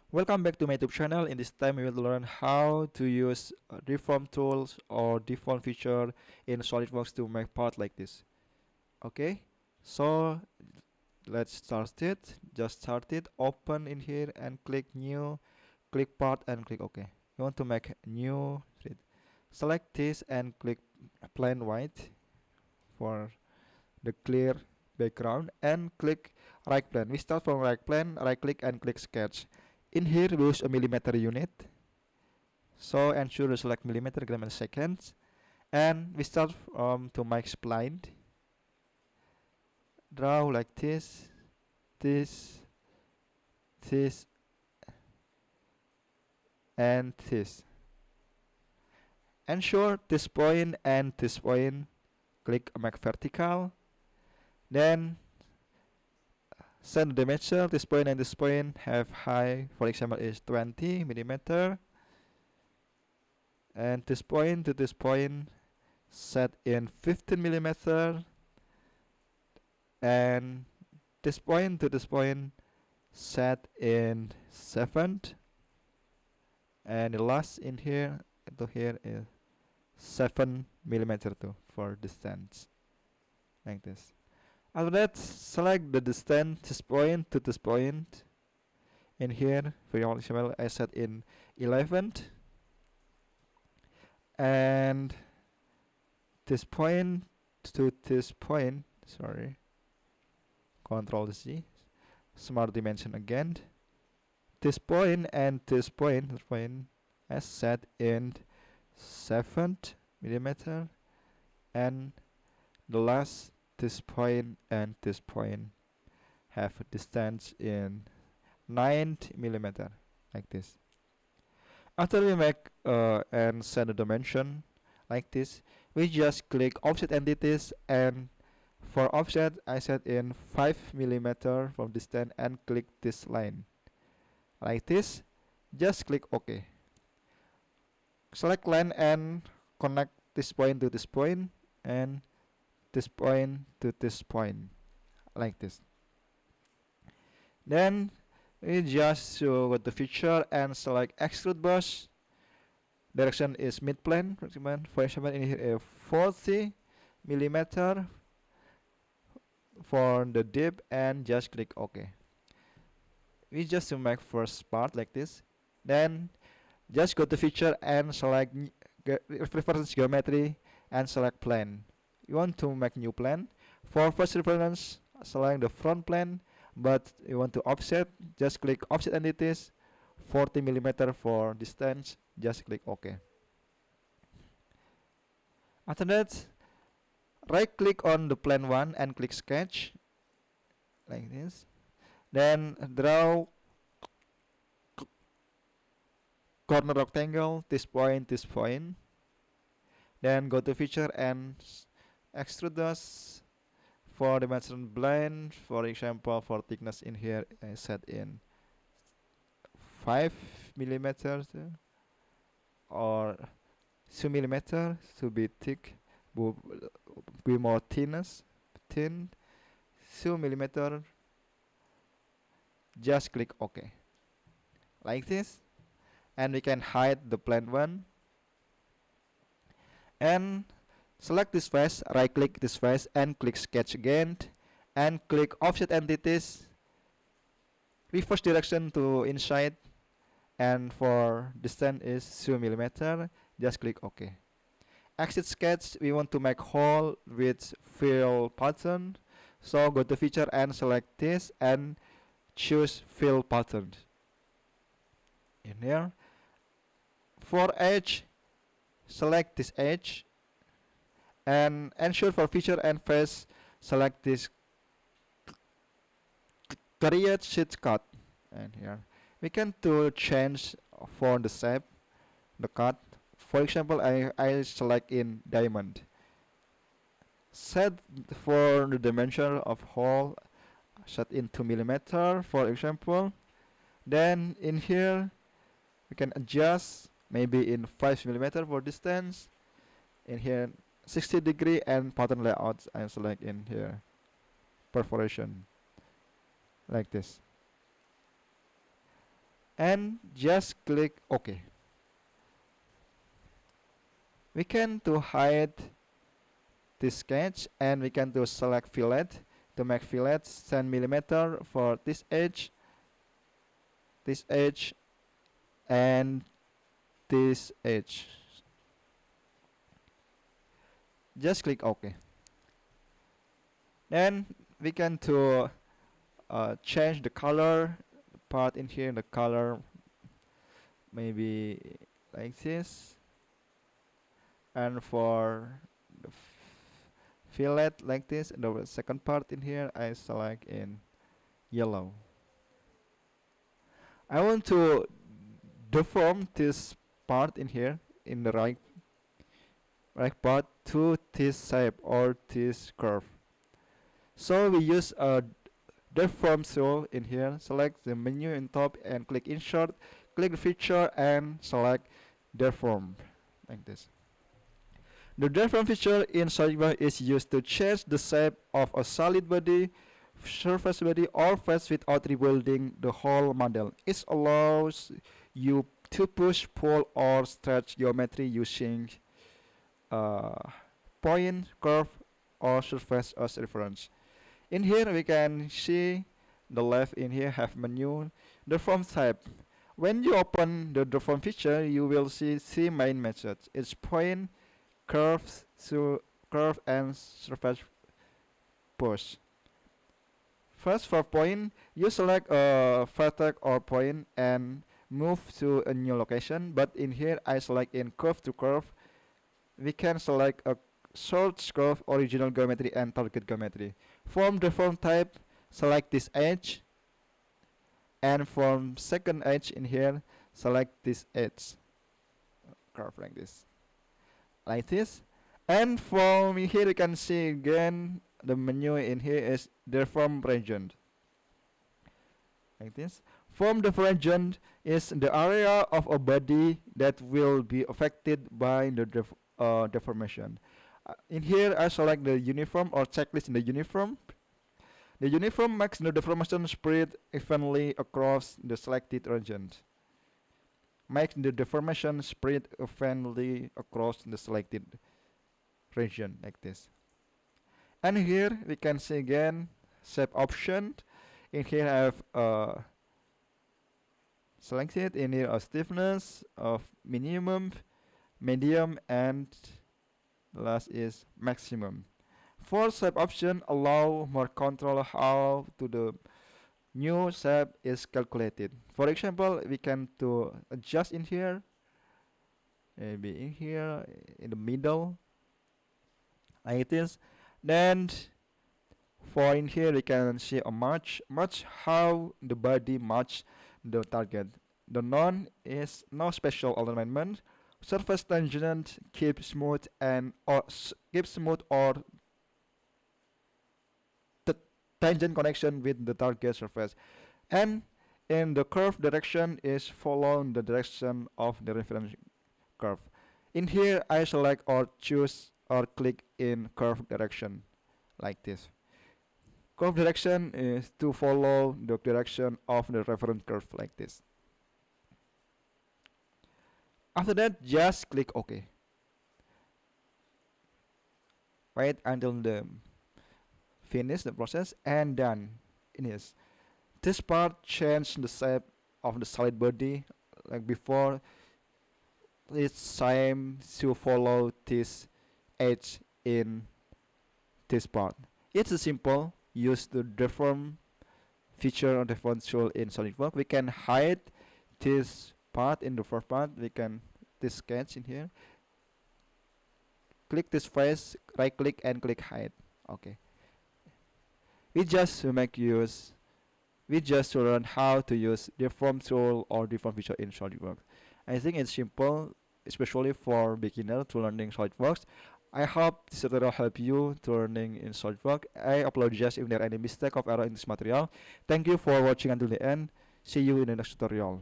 Welcome back to my YouTube channel. In this time, we will learn how to use deform tools or deform feature in SolidWorks to make part like this. Okay, so let's start it. Just start it. Open in here and click new. Click part and click OK. You want to make new. Select this and click plain white for the clear background and click right plane. We start from right plane, right click and click sketch. In here we use a millimeter unit, so ensure to select millimeter, gram seconds, and we start to make spline. Draw like this, this, this, and this. Ensure this point and this point. Click make vertical, then send the dimension. This point and this point have height, for example, is 20 millimeter, and this point to this point set in 15 millimeter, and this point to this point set in 7, and the last in here to here is 7 millimeter too for distance, like this. After that, select the distance this point to this point. In here, for example, I set in 11, and this point to this point, sorry, Control Z, smart dimension again. This point and this point as set in 7 millimeter, and the last this point and this point have a distance in 9 millimeter, like this. After we make and set a dimension like this, we just click offset entities, and for offset I set in 5 millimeter from distance and click this line like this. Just click OK. Select line and connect this point to this point and this point to this point, like this. Then we just go to feature and select extrude brush. Direction is mid plane, for example in here 40 millimeter for the dip, and just click OK. We just to make first part like this. Then just go to feature and select reference geometry and select plane. You want to make new plane. For first reference, select the front plane, but you want to offset, just click offset entities, 40 millimeter for distance, just click OK. After that, right click on the plane 1 and click sketch, like this. Then draw corner rectangle, this point, this point. Then go to feature and extrude us. For dimension blend, for example, for thickness in here I set in 5 millimeters or 2 millimeter to be thick, be more thin, 2 millimeter. Just click OK, like this, and we can hide the plane 1 and select this face, right click this face and click sketch again, and click offset entities, reverse direction to inside, and for distance is 2 millimeter. Just click OK. Exit sketch, we want to make hole with fill pattern, so go to feature and select this and choose fill pattern in here. For edge, select this edge, and ensure for feature and face select this create sheet cut, and here we can to change for the shape, the cut. For example, I select in diamond. Set for the dimension of hole, set in 2 millimeter, for example. Then in here we can adjust maybe in 5 millimeter for distance. In here 60 degree, and pattern layouts I select in here perforation, like this. and just click OK. We can to hide this sketch, and we can to select fillet to make fillet 10 millimeter for this edge, and this edge. Just click OK. Then we can to change the color part in here. The color maybe like this, and for the fillet like this. The second part in here I select in yellow. I want to deform this part in here in the right part to this shape or this curve. So we use a deform tool in here. Select the menu in top and click insert, click the feature and select deform like this. The deform feature in SolidWorks is used to change the shape of a solid body, surface body, or face without rebuilding the whole model. It allows you to push, pull, or stretch geometry using point, curve, or surface as reference. In here we can see the left in here have menu deform type. When you open the deform feature, you will see three main methods. It's point, curve, and surface push. First, for point, you select a vertex or point and move to a new location. But in here, I select in curve to curve. We can select a source curve, original geometry, and target geometry. From deform type, select this edge, and from second edge in here, select this edge, curve like this. And from here you can see again the menu in here is deform region like this. Form deform region is the area of a body that will be affected by the deformation. In here I select the uniform or checklist in the uniform. The uniform makes the deformation spread evenly across the selected region. Makes the deformation spread evenly across the selected region like this. And here we can see again shape option. In here I have selected in here a stiffness of minimum, medium, and the last is maximum. For shape option allow more control how to the new shape is calculated. For example, we can to adjust in here, maybe in here in the middle like this. Then for in here we can see a match how the body match the target. The none is no special alignment. Surface tangent keep smooth or the tangent connection with the target surface. And in the curve direction is follow the direction of the reference curve. In here I select or choose or click in curve direction like this. Curve direction is to follow the direction of the reference curve like this. After that, just click OK. Wait until the finish the process and done. Finish. This part change the shape of the solid body like before. It's time to follow this edge in this part. It's a simple use the deform feature or deform tool in SolidWorks. We can hide this part in the first part. We can this sketch in here. Click this face, right click and click hide. Okay. We just learn how to use deform tool or deform feature in SolidWorks. I think it's simple, especially for beginner to learning SolidWorks. I hope this tutorial help you to learning in SolidWorks. I apologize if there are any mistake or error in this material. Thank you for watching until the end. See you in the next tutorial.